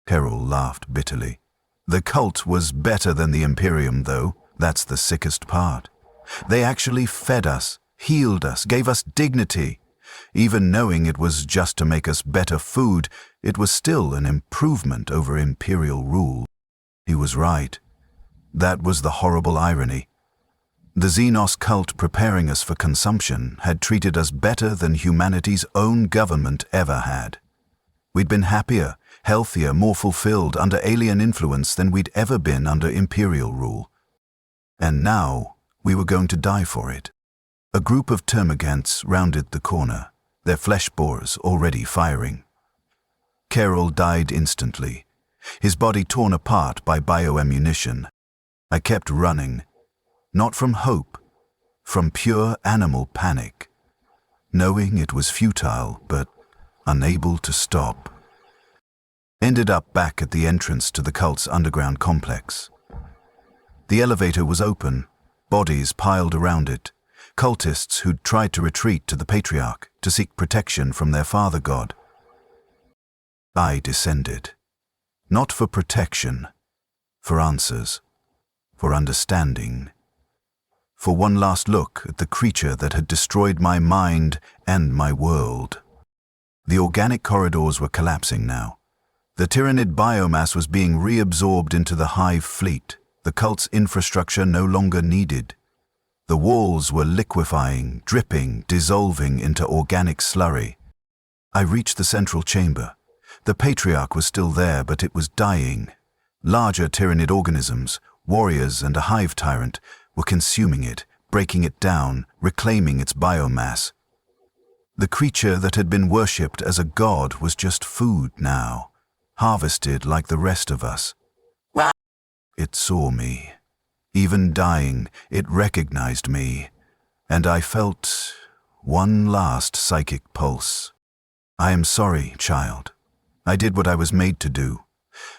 Carol laughed bitterly. The cult was better than the Imperium, though. That's the sickest part. They actually fed us, healed us, gave us dignity. Even knowing it was just to make us better food, it was still an improvement over Imperial rule. He was right. That was the horrible irony. The Xenos cult preparing us for consumption had treated us better than humanity's own government ever had. We'd been happier, healthier, more fulfilled under alien influence than we'd ever been under Imperial rule. And now, we were going to die for it. A group of termagants rounded the corner, their flesh bores already firing. Carol died instantly, his body torn apart by bioammunition. I kept running, not from hope, from pure animal panic, knowing it was futile but unable to stop. Ended up back at the entrance to the cult's underground complex. The elevator was open, bodies piled around it, cultists who'd tried to retreat to the Patriarch to seek protection from their father god. I descended, not for protection, for answers, for understanding, for one last look at the creature that had destroyed my mind and my world. The organic corridors were collapsing now. The Tyranid biomass was being reabsorbed into the hive fleet, the cult's infrastructure no longer needed. The walls were liquefying, dripping, dissolving into organic slurry. I reached the central chamber. The Patriarch was still there, but it was dying. Larger Tyranid organisms, warriors and a hive tyrant, were consuming it, breaking it down, reclaiming its biomass. The creature that had been worshipped as a god was just food now, harvested like the rest of us. It saw me. Even dying, it recognized me, and I felt one last psychic pulse. "I am sorry, child. I did what I was made to do.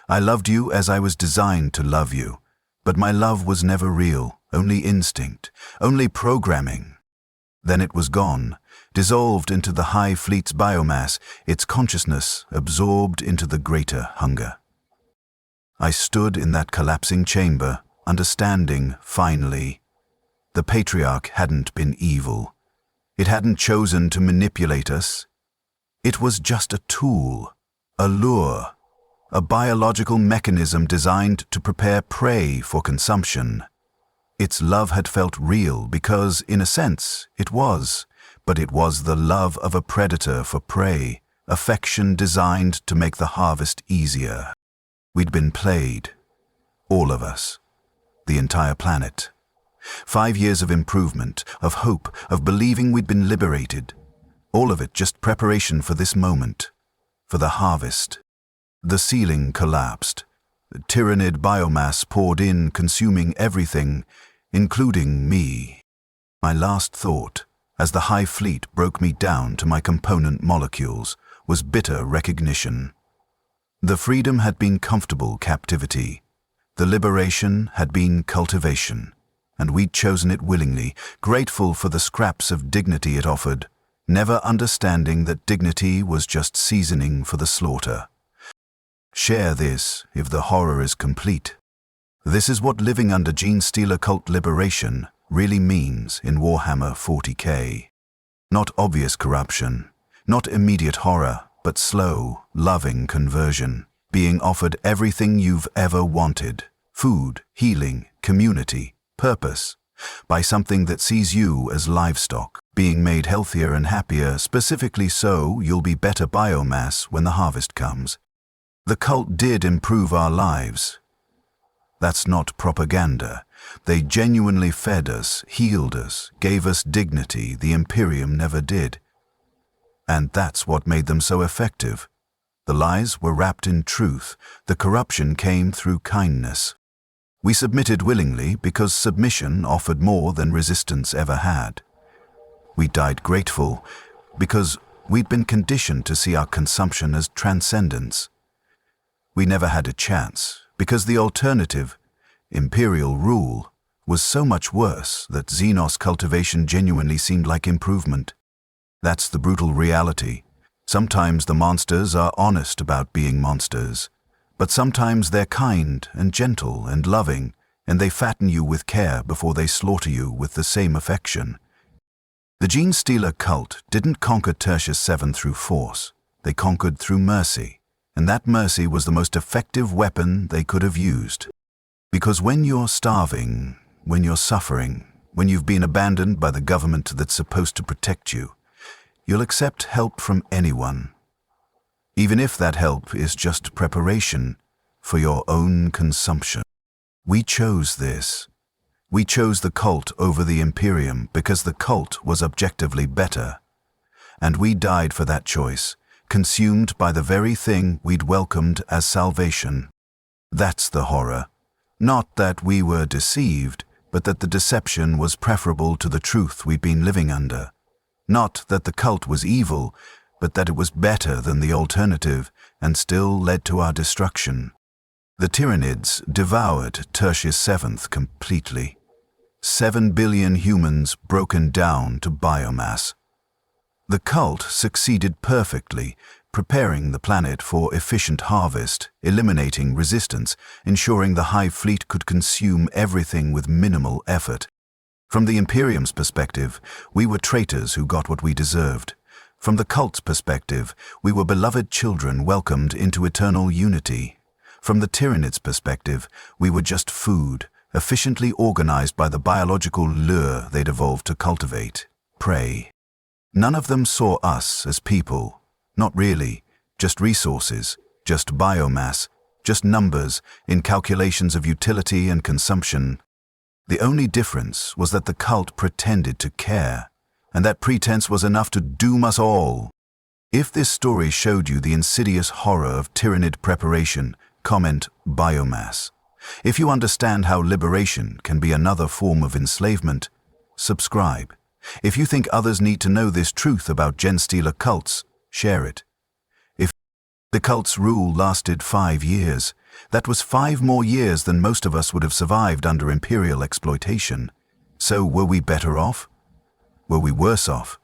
I loved you as I was designed to love you, but my love was never real, only instinct, only programming." Then it was gone, dissolved into the hive fleet's biomass, its consciousness absorbed into the greater hunger. I stood in that collapsing chamber, understanding, finally. The Patriarch hadn't been evil. It hadn't chosen to manipulate us. It was just a tool, a lure, a biological mechanism designed to prepare prey for consumption. Its love had felt real because, in a sense, it was, but it was the love of a predator for prey, affection designed to make the harvest easier. We'd been played, all of us, the entire planet. 5 years of improvement, of hope, of believing we'd been liberated. All of it just preparation for this moment, for the harvest. The ceiling collapsed. The Tyranid biomass poured in, consuming everything, including me. My last thought, as the hive fleet broke me down to my component molecules, was bitter recognition. The freedom had been comfortable captivity. The liberation had been cultivation, and we'd chosen it willingly, grateful for the scraps of dignity it offered, never understanding that dignity was just seasoning for the slaughter. Share this if the horror is complete. This is what living under Genestealer cult liberation really means in Warhammer 40K. Not obvious corruption, not immediate horror, but slow, loving conversion, being offered everything you've ever wanted, food, healing, community, purpose, by something that sees you as livestock, being made healthier and happier, specifically so you'll be better biomass when the harvest comes. The cult did improve our lives. That's not propaganda. They genuinely fed us, healed us, gave us dignity the Imperium never did. And that's what made them so effective. The lies were wrapped in truth. The corruption came through kindness. We submitted willingly because submission offered more than resistance ever had. We died grateful because we'd been conditioned to see our consumption as transcendence. We never had a chance because the alternative, imperial rule, was so much worse that Xenos cultivation genuinely seemed like improvement. That's the brutal reality. Sometimes the monsters are honest about being monsters, but sometimes they're kind and gentle and loving, and they fatten you with care before they slaughter you with the same affection. The Genestealer cult didn't conquer Tertius 7 through force. They conquered through mercy, and that mercy was the most effective weapon they could have used. Because when you're starving, when you're suffering, when you've been abandoned by the government that's supposed to protect you, you'll accept help from anyone, even if that help is just preparation for your own consumption. We chose this. We chose the cult over the Imperium because the cult was objectively better. And we died for that choice, consumed by the very thing we'd welcomed as salvation. That's the horror. Not that we were deceived, but that the deception was preferable to the truth we'd been living under. Not that the cult was evil, but that it was better than the alternative and still led to our destruction. The Tyranids devoured Tertius 7th completely. 7 billion humans broken down to biomass. The cult succeeded perfectly, preparing the planet for efficient harvest, eliminating resistance, ensuring the Hive Fleet could consume everything with minimal effort. From the Imperium's perspective, we were traitors who got what we deserved. From the cult's perspective, we were beloved children welcomed into eternal unity. From the Tyranids' perspective, we were just food, efficiently organized by the biological lure they'd evolved to cultivate, prey. None of them saw us as people. Not really, just resources, just biomass, just numbers in calculations of utility and consumption. The only difference was that the cult pretended to care, and that pretense was enough to doom us all. If this story showed you the insidious horror of Tyranid preparation, comment biomass. If you understand how liberation can be another form of enslavement, subscribe. If you think others need to know this truth about Genestealer cults, share it. If the cult's rule lasted 5 years, that was 5 more years than most of us would have survived under imperial exploitation. So were we better off? Were we worse off?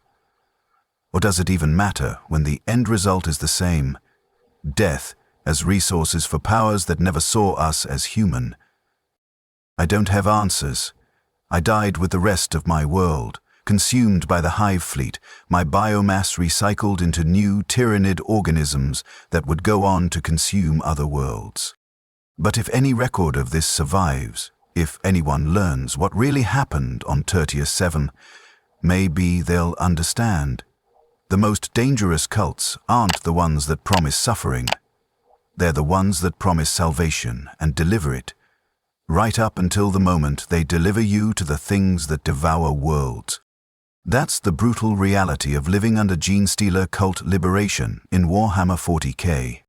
Or does it even matter when the end result is the same? Death as resources for powers that never saw us as human. I don't have answers. I died with the rest of my world, consumed by the Hive Fleet, my biomass recycled into new Tyranid organisms that would go on to consume other worlds. But if any record of this survives, if anyone learns what really happened on Tertius 7, maybe they'll understand. The most dangerous cults aren't the ones that promise suffering. They're the ones that promise salvation and deliver it, right up until the moment they deliver you to the things that devour worlds. That's the brutal reality of living under Genestealer cult liberation in Warhammer 40K.